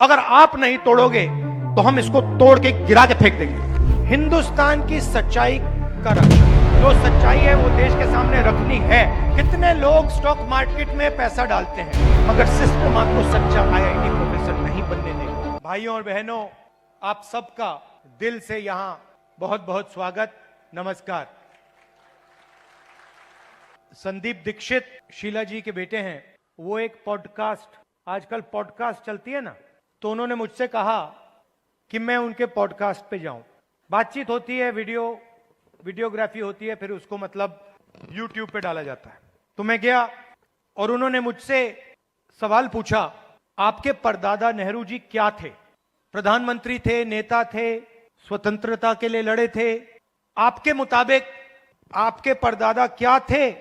अगर आप नहीं तोड़ोगे तो हम इसको तोड़ के गिरा के फेंक देंगे। हिंदुस्तान की सच्चाई का रक्षक, जो सच्चाई है वो देश के सामने रखनी है। कितने लोग स्टॉक मार्केट में पैसा डालते हैं मगर सिस्टम आपको सच्चा IIT प्रोफेसर नहीं बनने देगा। भाइयों और बहनों, आप सबका दिल से यहां बहुत बहुत स्वागत, नमस्कार। संदीप दीक्षित शीला जी के बेटे हैं। वो एक पॉडकास्ट, आजकल पॉडकास्ट चलती है ना, तो उन्होंने मुझसे कहा कि मैं उनके पॉडकास्ट पे जाऊं। बातचीत होती है, वीडियोग्राफी होती है, फिर उसको मतलब YouTube पे डाला जाता है। तो मैं गया और उन्होंने मुझसे सवाल पूछा, आपके परदादा नेहरू जी क्या थे? प्रधानमंत्री थे, नेता थे, स्वतंत्रता के लिए लड़े थे। आपके मुताबिक आपके परदादा क्या थे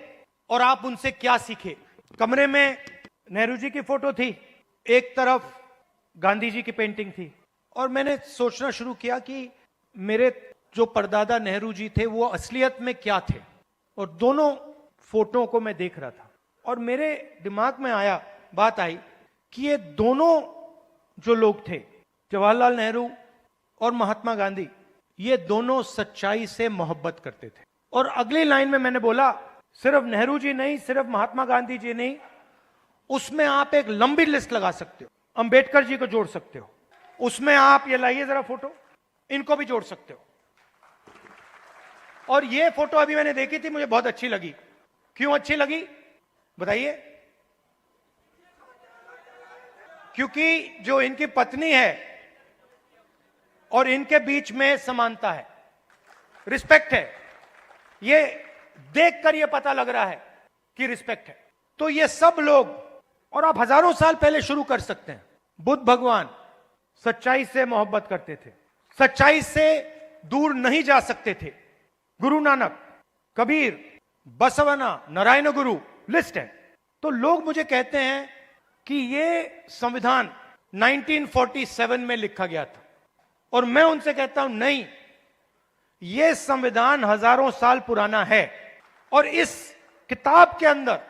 और आप उनसे क्या सीखे? कमरे में नेहरू जी की फोटो थी, एक तरफ गांधी जी की पेंटिंग थी, और मैंने सोचना शुरू किया कि मेरे जो परदादा नेहरू जी थे वो असलियत में क्या थे। और दोनों फोटो को मैं देख रहा था और मेरे दिमाग में बात आई कि ये दोनों जो लोग थे, जवाहरलाल नेहरू और महात्मा गांधी, ये दोनों सच्चाई से मोहब्बत करते थे। और अगली लाइन में मैंने बोला, सिर्फ नेहरू जी नहीं, सिर्फ महात्मा गांधी जी नहीं, उसमें आप एक लंबी लिस्ट लगा सकते हो। अंबेडकर जी को जोड़ सकते हो उसमें। आप ये लाइए जरा फोटो, इनको भी जोड़ सकते हो। और ये फोटो अभी मैंने देखी थी, मुझे बहुत अच्छी लगी। क्यों अच्छी लगी बताइए? क्योंकि जो इनकी पत्नी है और इनके बीच में समानता है, रिस्पेक्ट है। ये देखकर ये पता लग रहा है कि रिस्पेक्ट है। तो ये सब लोग, और आप हजारों साल पहले शुरू कर सकते हैं। बुद्ध भगवान सच्चाई से मोहब्बत करते थे, सच्चाई से दूर नहीं जा सकते थे। गुरु नानक, कबीर, बसवना, नारायण गुरु, लिस्ट है। तो लोग मुझे कहते हैं कि ये संविधान 1947 में लिखा गया था, और मैं उनसे कहता हूं नहीं, ये संविधान हजारों साल पुराना है। और इस किताब के अंदर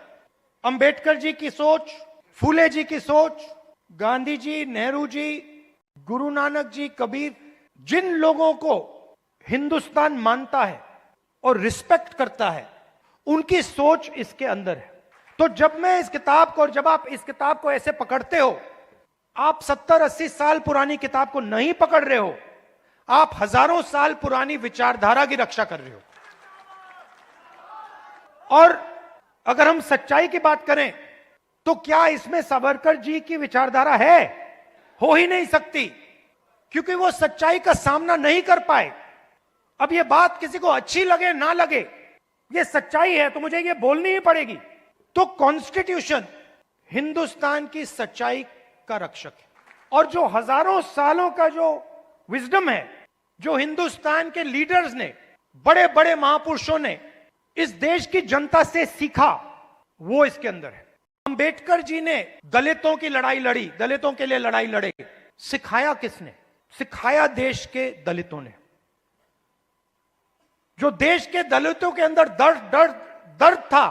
अंबेडकर जी की सोच, फूले जी की सोच, गांधी जी, नेहरू जी, गुरु नानक जी, कबीर, जिन लोगों को हिंदुस्तान मानता है और रिस्पेक्ट करता है, उनकी सोच इसके अंदर है। तो जब मैं इस किताब को, और जब आप इस किताब को ऐसे पकड़ते हो, आप 70-80 साल पुरानी किताब को नहीं पकड़ रहे हो, आप हजारों साल पुरानी विचारधारा की रक्षा कर रहे हो। और अगर हम सच्चाई की बात करें तो क्या इसमें सावरकर जी की विचारधारा है? हो ही नहीं सकती, क्योंकि वो सच्चाई का सामना नहीं कर पाए। अब ये बात किसी को अच्छी लगे ना लगे, ये सच्चाई है तो मुझे ये बोलनी ही पड़ेगी। तो कॉन्स्टिट्यूशन हिंदुस्तान की सच्चाई का रक्षक है, और जो हजारों सालों का जो विजडम है, जो हिंदुस्तान के लीडर्स ने, बड़े बड़े महापुरुषों ने इस देश की जनता से सीखा, वो इसके अंदर है। अंबेडकर जी ने दलितों की लड़ाई लड़ी, दलितों के लिए लड़ाई लड़े। सिखाया किसने? सिखाया देश के दलितों ने। जो देश के दलितों के अंदर दर्द था,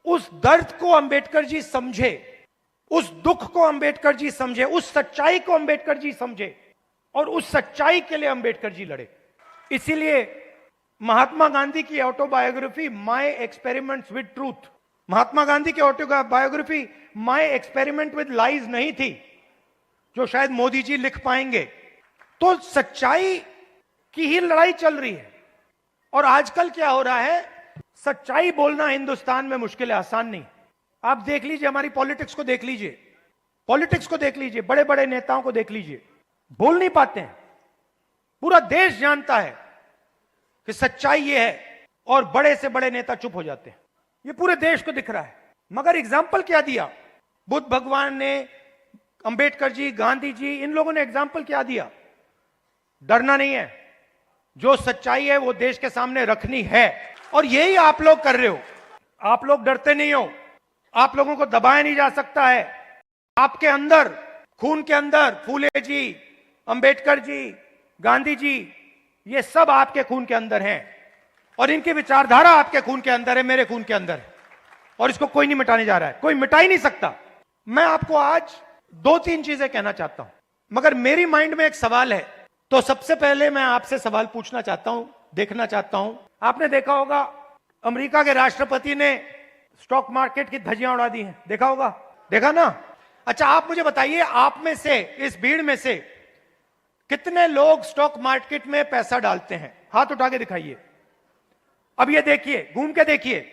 उस दर्द को अंबेडकर जी समझे, उस दुख को अंबेडकर जी समझे, उस सच्चाई को अंबेडकर जी समझे, और उस सच्चाई के लिए अंबेडकर जी लड़े। इसीलिए महात्मा गांधी की autobiography my experiments with truth, Mahatma Gandhi की autobiography my experiment with lies नहीं थी, जो शायद मोदी जी लिख पाएंगे। तो सच्चाई की ही लड़ाई चल रही है। और आजकल क्या हो रहा है, सच्चाई बोलना हिंदुस्तान में मुश्किल है, आसान नहीं। आप देख लीजिए, हमारी पॉलिटिक्स को देख लीजिए, पॉलिटिक्स को देख लीजिए, बड़े बड़े नेताओं को देख लीजिए, बोल नहीं पाते हैं। पूरा देश जानता है कि सच्चाई ये है, और बड़े से बड़े नेता चुप हो जाते हैं। ये पूरे देश को दिख रहा है। मगर एग्जाम्पल क्या दिया? बुद्ध भगवान ने, अंबेडकर जी, गांधी जी, इन लोगों ने एग्जाम्पल क्या दिया? डरना नहीं है, जो सच्चाई है वो देश के सामने रखनी है। और यही आप लोग कर रहे हो। आप लोग डरते नहीं हो, आप लोगों को दबाया नहीं जा सकता है। आपके अंदर, खून के अंदर, फूले जी, अंबेडकर जी, गांधी जी, ये सब आपके खून के अंदर हैं, और इनकी विचारधारा आपके खून के अंदर है, मेरे खून के अंदर है, और इसको कोई नहीं मिटाने जा रहा है, कोई मिटा ही नहीं सकता। मैं आपको आज 2-3 चीजें कहना चाहता हूं। मगर मेरी माइंड में एक सवाल है, तो सबसे पहले मैं आपसे सवाल पूछना चाहता हूं, देखना चाहता हूं। आपने देखा होगा अमेरिका के राष्ट्रपति ने स्टॉक मार्केट की धज्जियां उड़ा दी हैं, देखा होगा, देखा ना? अच्छा, आप मुझे बताइए, आप में से, इस भीड़ में से कितने लोग स्टॉक मार्केट में पैसा डालते हैं? हाथ उठा के दिखाइए। अब ये देखिए, घूम के देखिए,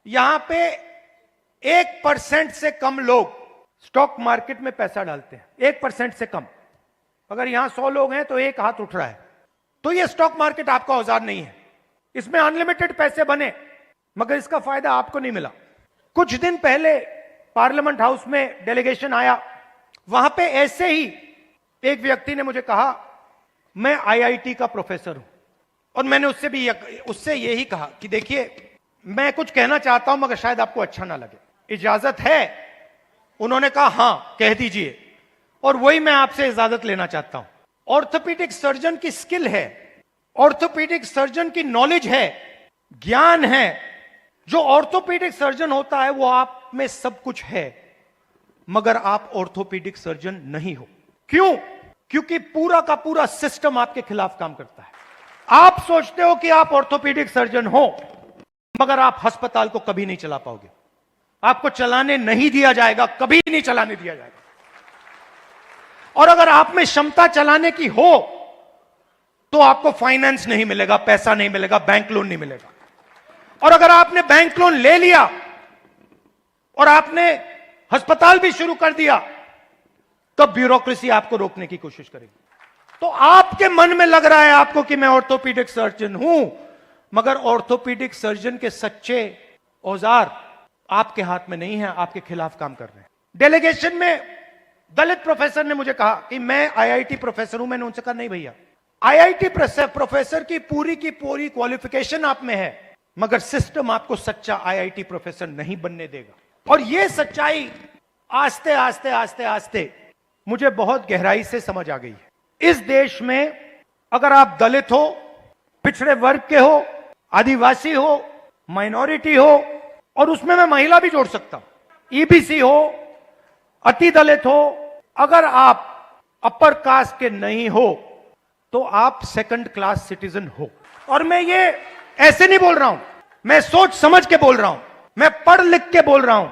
यहां पे 1% से कम लोग स्टॉक मार्केट में पैसा डालते हैं, 1% से कम। अगर यहां 100 लोग हैं तो एक हाथ उठ रहा है। तो ये स्टॉक मार्केट आपका औजार नहीं है, इसमें अनलिमिटेड पैसे बने, मगर इसका फायदा आपको नहीं मिला। कुछ दिन पहले पार्लियामेंट हाउस में डेलीगेशन आया, वहां पे ऐसे ही एक व्यक्ति ने मुझे कहा, मैं आईआईटी का प्रोफेसर हूं, और मैंने उससे यही कहा कि देखिए, मैं कुछ कहना चाहता हूं मगर शायद आपको अच्छा ना लगे, इजाजत है? उन्होंने कहा हां, कह दीजिए। और वही मैं आपसे इजाजत लेना चाहता हूं। ऑर्थोपेडिक सर्जन की स्किल है, ऑर्थोपेडिक सर्जन की नॉलेज है, ज्ञान है। जो ऑर्थोपेडिक सर्जन होता है वो आप में सब कुछ है, मगर आप ऑर्थोपेडिक सर्जन नहीं हो। क्यों? क्योंकि पूरा का पूरा सिस्टम आपके खिलाफ काम करता है। आप सोचते हो कि आप ऑर्थोपेडिक सर्जन हो, मगर आप अस्पताल को कभी नहीं चला पाओगे, आपको चलाने नहीं दिया जाएगा, कभी नहीं चलाने दिया जाएगा। और अगर आप में क्षमता चलाने की हो तो आपको फाइनेंस नहीं मिलेगा, पैसा नहीं मिलेगा, बैंक लोन नहीं मिलेगा। और अगर आपने बैंक लोन ले लिया और आपने अस्पताल भी शुरू कर दिया, तब ब्यूरोक्रेसी आपको रोकने की कोशिश करेगी। तो आपके मन में लग रहा है आपको कि मैं ऑर्थोपेडिक सर्जन हूं, मगर ऑर्थोपेडिक सर्जन के सच्चे औजार आपके हाथ में नहीं है, आपके खिलाफ काम कर रहे हैं। डेलीगेशन में दलित प्रोफेसर ने मुझे कहा कि मैं आईआईटी प्रोफेसर हूं। मैंने उनसे कहा नहीं भैया, आईआईटी प्रोफेसर की पूरी क्वालिफिकेशन आप में है, मगर सिस्टम आपको सच्चा आईआईटी प्रोफेसर नहीं बनने देगा। और यह सच्चाई आस्ते आस्ते आस्ते आस्ते मुझे बहुत गहराई से समझ आ गई है। इस देश में अगर आप दलित हो, पिछड़े वर्ग के हो, आदिवासी हो, माइनॉरिटी हो, और उसमें मैं महिला भी जोड़ सकता हूं, ईबीसी हो, अति दलित हो, अगर आप अपर कास्ट के नहीं हो तो आप सेकंड क्लास सिटीजन हो। और मैं ये ऐसे नहीं बोल रहा हूं, मैं सोच समझ के बोल रहा हूं, मैं पढ़ लिख के बोल रहा हूं,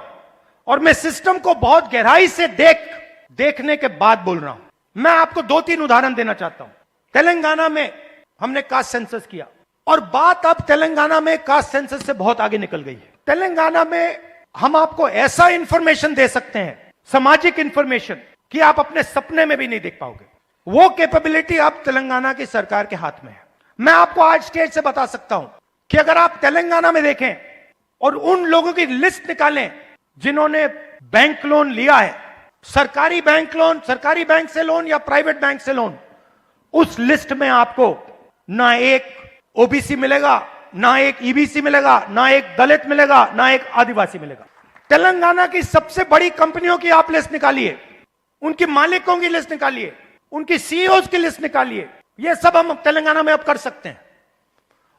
और मैं सिस्टम को बहुत गहराई से देखने के बाद बोल रहा हूं। मैं आपको 2-3 उदाहरण देना चाहता हूं। तेलंगाना में हमने कास्ट सेंसस किया, और बात अब तेलंगाना में कास्ट सेंसस से बहुत आगे निकल गई है। तेलंगाना में हम आपको ऐसा इंफॉर्मेशन दे सकते हैं, सामाजिक इंफॉर्मेशन, कि आप अपने सपने में भी नहीं देख पाओगे। वो कैपेबिलिटी अब तेलंगाना की सरकार के हाथ में है। मैं आपको आज स्टेज से बता सकता हूं कि अगर आप तेलंगाना में देखें और उन लोगों की लिस्ट निकालें जिन्होंने बैंक लोन लिया है, सरकारी बैंक लोन, सरकारी बैंक से लोन या प्राइवेट बैंक से लोन, उस लिस्ट में आपको ना एक ओबीसी मिलेगा, ना एक ईबीसी मिलेगा, ना एक दलित मिलेगा, ना एक आदिवासी मिलेगा। तेलंगाना की सबसे बड़ी कंपनियों की आप लिस्ट निकालिए, उनके मालिकों की लिस्ट निकालिए, उनकी सीईओज की लिस्ट निकालिए। यह सब हम तेलंगाना में अब कर सकते हैं।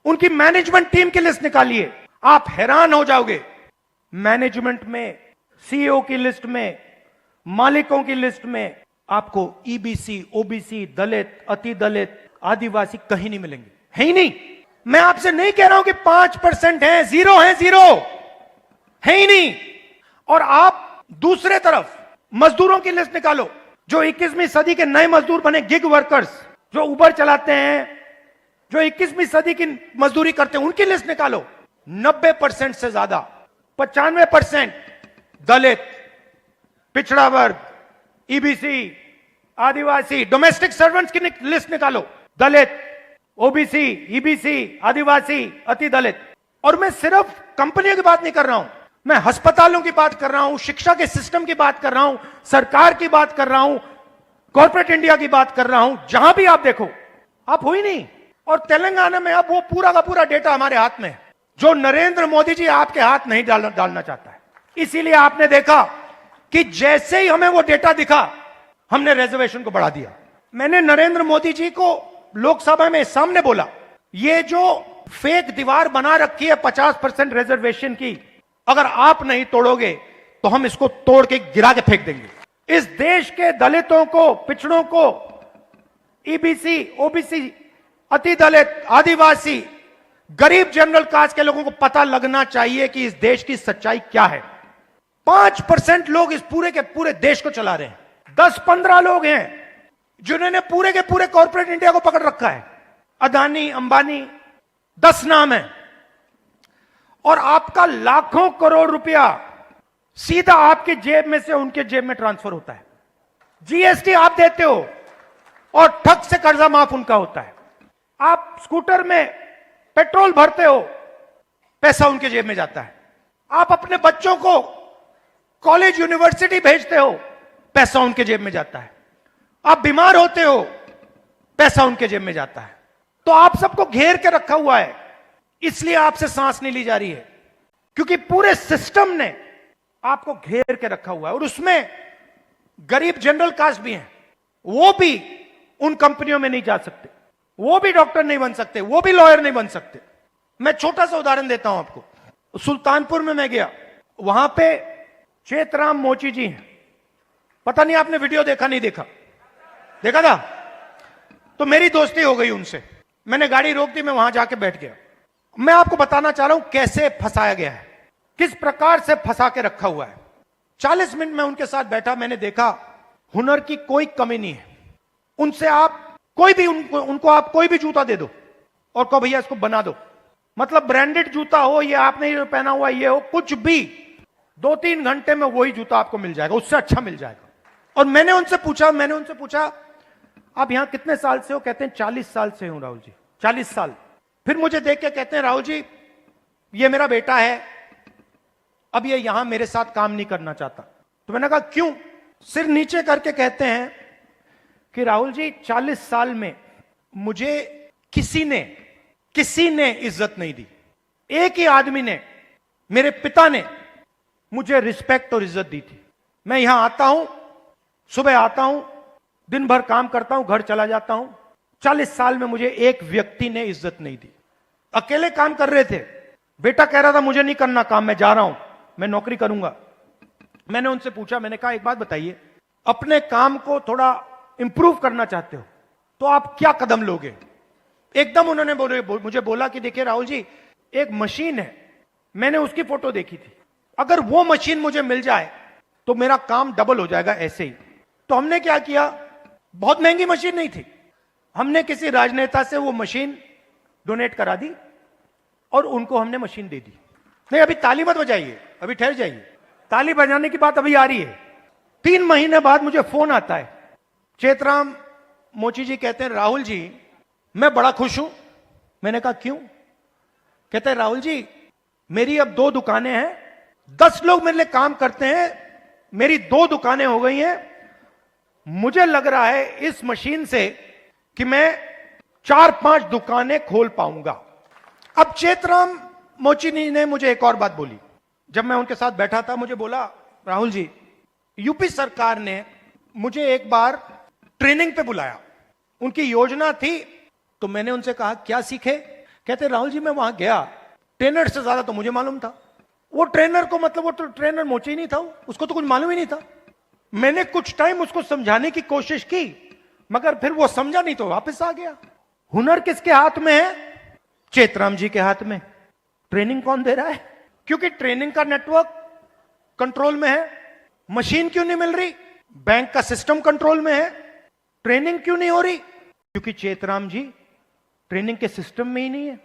उनकी मैनेजमेंट टीम की लिस्ट निकालिए, आप हैरान हो जाओगे। मैनेजमेंट में, सीईओ की लिस्ट में, मालिकों की लिस्ट में आपको ईबीसी, ओबीसी, दलित, अति दलित, आदिवासी कहीं नहीं मिलेंगे, है ही नहीं। मैं आपसे नहीं कह रहा हूं कि 5% है, 0 है ही नहीं। और आप दूसरे तरफ मजदूरों की लिस्ट निकालो, जो 21वीं सदी के नए मजदूर बने, गिग वर्कर्स, जो उबर चलाते हैं, जो 21वीं सदी की मजदूरी करते हैं, उनकी लिस्ट निकालो। 90% से ज्यादा, 95% दलित, पिछड़ा वर्ग, ईबीसी, आदिवासी, डोमेस्टिक सर्वेंट्स की लिस्ट निकालो, दलित, ओबीसी, ईबीसी, आदिवासी, अति दलित। और मैं सिर्फ कंपनियों की बात नहीं कर रहा हूं, मैं अस्पतालों की बात कर रहा हूं, शिक्षा के सिस्टम की बात कर रहा हूं, सरकार की बात कर रहा हूं, कॉर्पोरेट इंडिया की बात कर रहा हूं। जहां भी आप देखो, आप हो ही नहीं। और तेलंगाना में अब वो पूरा का पूरा डेटा हमारे हाथ में है, जो नरेंद्र मोदी जी आपके हाथ नहीं डालना चाहता है। इसीलिए आपने देखा कि जैसे ही हमें वो डेटा दिखा, हमने रिजर्वेशन को बढ़ा दिया। मैंने नरेंद्र मोदी जी को लोकसभा में सामने बोला, ये जो फेक दीवार बना रखी है 50% रिजर्वेशन की, अगर आप नहीं तोड़ोगे तो हम इसको तोड़ के गिरा के फेंक देंगे। इस देश के दलितों को, पिछड़ों को, ईबीसी, ओबीसी, अति दलित, आदिवासी, गरीब जनरल कास्ट के लोगों को पता लगना चाहिए कि इस देश की सच्चाई क्या है। 5% लोग इस पूरे के पूरे देश को चला रहे हैं। 10-15 लोग हैं जिन्होंने पूरे के पूरे कॉर्पोरेट इंडिया को पकड़ रखा है। अदानी, अंबानी, 10 नाम है। और आपका लाखों करोड़ रुपया सीधा आपकी जेब में से उनके जेब में ट्रांसफर होता है। जीएसटी आप देते हो और ठग से कर्जा माफ उनका होता है। आप स्कूटर में पेट्रोल भरते हो, पैसा उनके जेब में जाता है। आप अपने बच्चों को कॉलेज, यूनिवर्सिटी भेजते हो, पैसा उनके जेब में जाता है। आप बीमार होते हो, पैसा उनके जेब में जाता है। तो आप सबको घेर के रखा हुआ है, इसलिए आपसे सांस नहीं ली जा रही है, क्योंकि पूरे सिस्टम ने आपको घेर के रखा हुआ है। और उसमें गरीब जनरल कास्ट भी हैं, वो भी उन कंपनियों में नहीं जा सकते, वो भी डॉक्टर नहीं बन सकते, वो भी लॉयर नहीं बन सकते। मैं छोटा सा उदाहरण देता हूं आपको। सुल्तानपुर में मैं गया, वहां पे चेतराम मोची जी हैं। पता नहीं आपने वीडियो देखा, नहीं देखा? देखा था? तो मेरी दोस्ती हो गई उनसे। मैंने गाड़ी रोक दी, मैं वहां जाके बैठ गया। मैं आपको बताना चाह रहा हूं कैसे फंसाया गया है, किस प्रकार से फंसा के रखा हुआ है। 40 मिनट में उनके साथ बैठा, मैंने देखा हुनर की कोई कमी नहीं है। उनसे आप कोई भी उनको आप कोई भी जूता दे दो और कहो भैया इसको बना दो, मतलब ब्रांडेड जूता हो, ये आपने पहना हुआ ये हो, कुछ भी 2-3 घंटे में वही जूता आपको मिल जाएगा, उससे अच्छा मिल जाएगा। और मैंने उनसे पूछा आप यहां कितने साल से हो? कहते हैं 40 साल से हूं राहुल जी। 40 साल। फिर मुझे देख के कहते हैं राहुल जी ये मेरा बेटा है, अब ये यहां मेरे साथ काम नहीं करना चाहता। तो मैंने कहा क्यों? सिर नीचे करके कहते हैं कि राहुल जी 40 साल में मुझे किसी ने इज्जत नहीं दी। एक ही आदमी ने, मेरे पिता ने मुझे रिस्पेक्ट और इज्जत दी थी। मैं यहां आता हूं, सुबह आता हूं, दिन भर काम करता हूं, घर चला जाता हूं। 40 साल में मुझे एक व्यक्ति ने इज्जत नहीं दी। अकेले काम कर रहे थे, बेटा कह रहा था मुझे नहीं करना काम, मैं जा रहा हूं, मैं नौकरी करूंगा। मैंने उनसे पूछा, मैंने कहा एक बात बताइए, अपने काम को थोड़ा इंप्रूव करना चाहते हो तो आप क्या कदम लोगे? एकदम उन्होंने मुझे बोला कि देखिए राहुल जी, एक मशीन है, मैंने उसकी फोटो देखी थी, अगर वो मशीन मुझे मिल जाए तो मेरा काम डबल हो जाएगा ऐसे ही। तो हमने क्या किया, बहुत महंगी मशीन नहीं थी, हमने किसी राजनेता से वो मशीन डोनेट करा दी और उनको हमने मशीन दे दी। नहीं अभी ताली मत बजाइए, अभी ठहर जाइए, ताली बजाने की बात अभी आ रही है। 3 महीने बाद मुझे फोन आता है, चेतराम मोची जी कहते हैं राहुल जी मैं बड़ा खुश हूं। मैंने कहा क्यों? कहते हैं राहुल जी मेरी अब 2 दुकानें हैं, 10 लोग मेरे लिए काम करते हैं, मेरी 2 दुकानें हो गई हैं, मुझे लग रहा है इस मशीन से कि मैं 4-5 दुकानें खोल पाऊंगा। अब चेतराम मोची ने मुझे एक और बात बोली, जब मैं उनके साथ बैठा था, मुझे बोला राहुल जी यूपी सरकार ने मुझे एक बार ट्रेनिंग पे बुलाया, उनकी योजना थी, तो मैंने उनसे कहा क्या सीखे? कहते राहुल जी मैं वहां गया, ट्रेनर से ज्यादा तो मुझे मालूम था। वो ट्रेनर को मतलब वो तो ट्रेनर मोची नहीं था, उसको तो कुछ मालूम ही नहीं था। मैंने कुछ टाइम उसको समझाने की कोशिश की, मगर फिर वो समझा नहीं तो वापस आ गया। हुनर किसके हाथ में है? चेतराम जी के हाथ में। ट्रेनिंग कौन दे रहा है? क्योंकि ट्रेनिंग का नेटवर्क कंट्रोल में है। मशीन क्यों नहीं मिल रही? बैंक का सिस्टम कंट्रोल में है। ट्रेनिंग क्यों नहीं हो रही? क्योंकि चेतराम जी ट्रेनिंग के सिस्टम में ही नहीं है।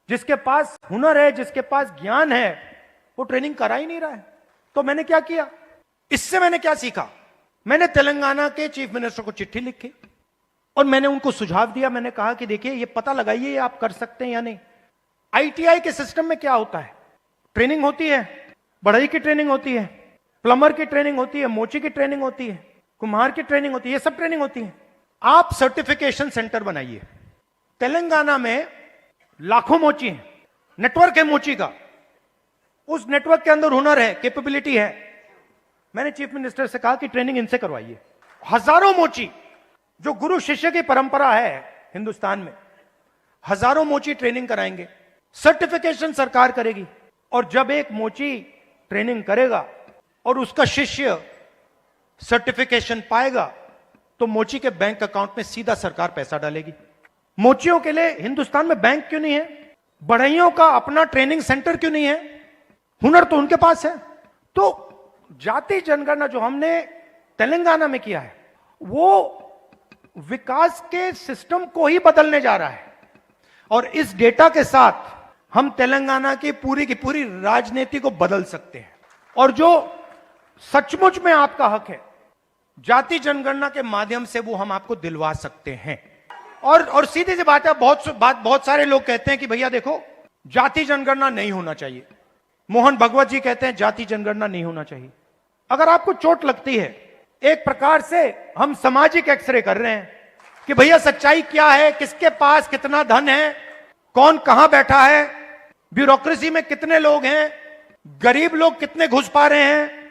जिसके पास हुनर है, जिसके पास ज्ञान है, वो ट्रेनिंग करा ही नहीं रहा है। तो मैंने क्या किया, इससे मैंने क्या सीखा? मैंने तेलंगाना के चीफ मिनिस्टर को चिट्ठी लिखी और मैंने उनको सुझाव दिया। मैंने कहा कि देखिए ये पता लगाइए ये आप कर सकते हैं या नहीं। आईटीआई के सिस्टम में क्या होता है, ट्रेनिंग होती है, बढ़ई की ट्रेनिंग होती है, प्लम्बर की ट्रेनिंग होती है, मोची की ट्रेनिंग होती है, कुम्हार की ट्रेनिंग होती है, ये सब ट्रेनिंग होती है। आप सर्टिफिकेशन सेंटर बनाइए। तेलंगाना में लाखों मोची हैं, नेटवर्क है मोची का, उस नेटवर्क के अंदर हुनर है, कैपेबिलिटी है। मैंने चीफ मिनिस्टर से कहा कि ट्रेनिंग इनसे करवाइए। हजारों मोची, जो गुरु शिष्य की परंपरा है हिंदुस्तान में, हजारों मोची ट्रेनिंग कराएंगे, सर्टिफिकेशन सरकार करेगी। और जब एक मोची ट्रेनिंग करेगा और उसका शिष्य सर्टिफिकेशन पाएगा तो मोची के बैंक अकाउंट में सीधा सरकार पैसा डालेगी। मोचियों के लिए हिंदुस्तान में बैंक क्यों नहीं है? बढ़इयों का अपना ट्रेनिंग सेंटर क्यों नहीं है? हुनर तो उनके पास है। तो जाति जनगणना जो हमने तेलंगाना में किया है वो विकास के सिस्टम को ही बदलने जा रहा है। और इस डेटा के साथ हम तेलंगाना की पूरी राजनीति को बदल सकते हैं। और जो सचमुच में आपका हक है जाति जनगणना के माध्यम से वो हम आपको दिलवा सकते हैं। और सीधी सी बात है, बहुत सारे लोग कहते हैं कि भैया देखो जाति जनगणना नहीं होना चाहिए। मोहन भगवत जी कहते हैं जाति जनगणना नहीं होना चाहिए। अगर आपको चोट लगती है, एक प्रकार से हम सामाजिक एक्सरे कर रहे हैं कि भैया सच्चाई क्या है, किसके पास कितना धन है, कौन कहां बैठा है, ब्यूरोक्रेसी में कितने लोग हैं, गरीब लोग कितने घुस पा रहे हैं,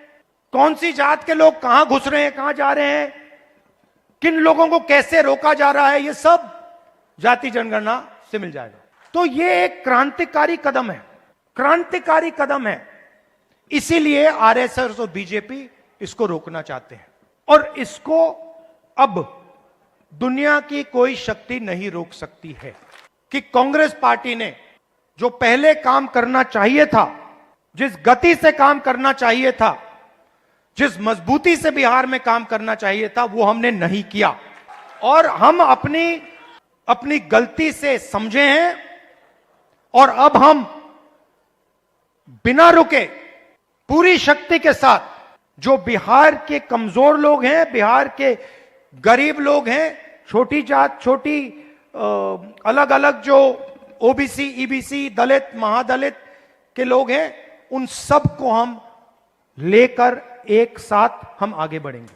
कौन सी जात के लोग कहां घुस रहे हैं, कहां जा रहे हैं, किन लोगों को कैसे रोका जा रहा है, ये सब जाति जनगणना से मिल जाएगा। तो ये एक क्रांतिकारी कदम है, क्रांतिकारी कदम है। इसीलिए आरएसएस और बीजेपी इसको रोकना चाहते हैं और इसको अब दुनिया की कोई शक्ति नहीं रोक सकती है। कि कांग्रेस पार्टी ने जो पहले काम करना चाहिए था, जिस गति से काम करना चाहिए था, जिस मजबूती से बिहार में काम करना चाहिए था, वो हमने नहीं किया। और हम अपनी गलती से समझे हैं और अब हम बिना रुके पूरी शक्ति के साथ जो बिहार के कमजोर लोग हैं, बिहार के गरीब लोग हैं, छोटी जात, छोटी अलग अलग जो ओबीसी, ईबीसी, दलित, महादलित के लोग हैं, उन सब को हम लेकर एक साथ हम आगे बढ़ेंगे।